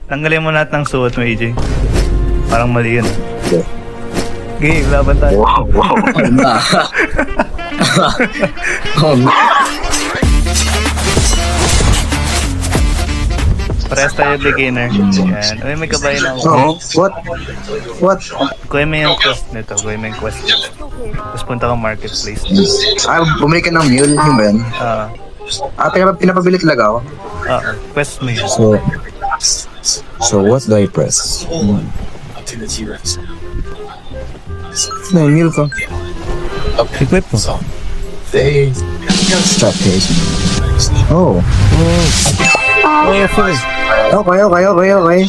Tanggalin mo lahat ng suot mo, AJ. Parang mali yun. Okay. Okay, laban tayo. Wow. Oh, na. Oh, na. Parehas tayo beginner. Yan. Uy, may kabayan na ako. Oh, what? What? Kuya mo yung quest nito. Kuya mo yung quest. Tapos punta kang marketplace. Ah, bumili ka ng mule, yun ba yan? Pinapabili talaga ako. Quest mo yun. So what do I press? Na, mule ko. Equip mo. Stop page. Oh. sorry. Okay.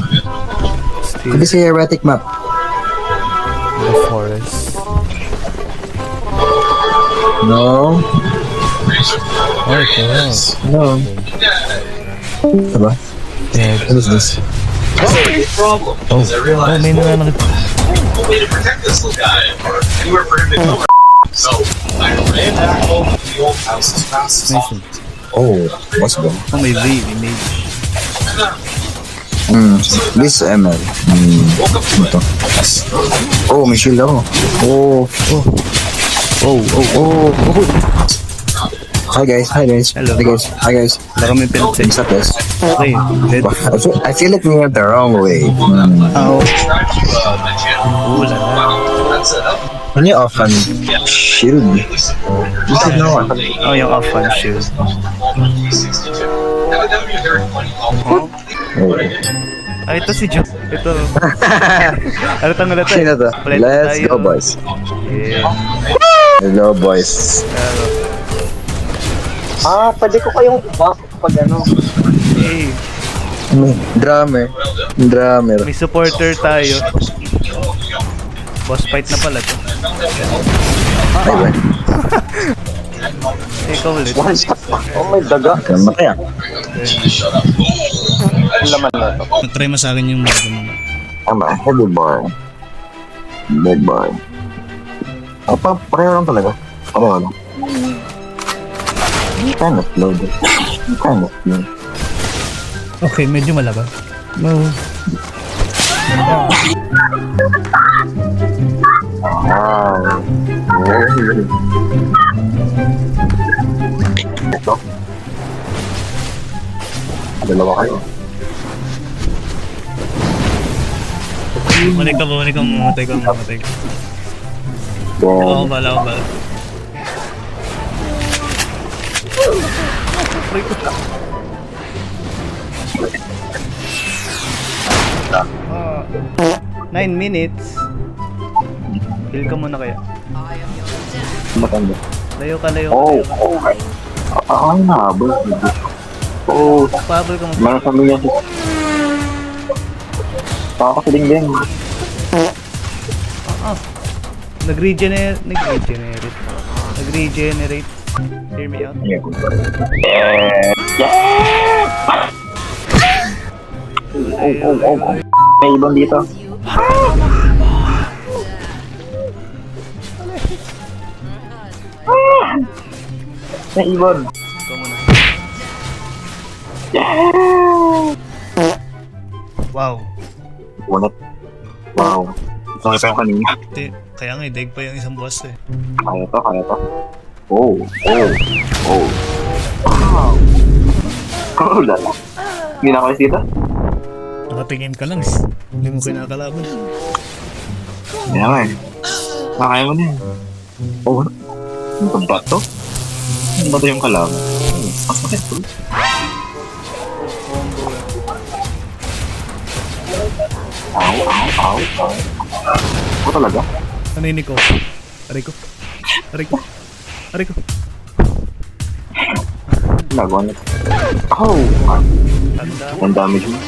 Could you say erratic map? The forest. No. Okay. No. Diba? Yeah. What is this? Oh, may naman way to protect this little guy, or anywhere for him to go. So I ran back home to the old house as fast as possible. Oh, what's going? Oh, may V, image. This is ML. Woke up to it. Oh, may shield ako. Oh. Hi guys. Hello. Hi guys. Baka may pinagsin. What's up guys? Okay, dead. I feel like we went the wrong way. Oh, wala na. That's it. When you off on shield, you should know what. Oh, yung off-on shield. 362. That would be a very funny call. Oh. Ito si Joe. Ito. Ano tang ulit Sino to? Ulit Let's tayo. go boys. Yeah. Hello boys. Pwede ko kayong buff pag ano. Hey, Drummer. may supporter tayo. Boss fight na pala to. Ay, Ikaw ulit. One shot. Oh, may daga. Kalma kaya. Ang laman na to. Try mo sa akin yung bago mo. I'm a heavy boy. Big boy. Pareho lang talaga. Pareho lang. Kind of slow. Kind of slow. Okay, medyo malaba. No. Wow. Ito. Dalawa kayo. Bumalik ka, mamatay ka. Oo, bala. Ah, 9 minutes. Heal ka muna kaya. Matanda. Layo ka. Oh. Ay, nahabol. Oh, Pabol ka mo. meron kami yan. Pakakasaling din. Nag-regenerate. Hear me out. Oh. May ibang dito. May ibon. Ikaw muna. Wow. Ulit. Wow. Ito pa yung kanina. Kaya nga, daig pa yung isang boss eh. Kaya to. Oh. Wow. Oh, lala. Hindi na kayo dito? Nakatingin ka lang. Hindi mo kinakalaban. Hindi naman. Nakaya mo na yan. Oh, ano ba to? Ano ba to yung kalaban? Mas makit to. Ow. Ako talaga? Kanini ko. Aray ko. Nagawa niya. Oh! Tanda. Ang damage mo.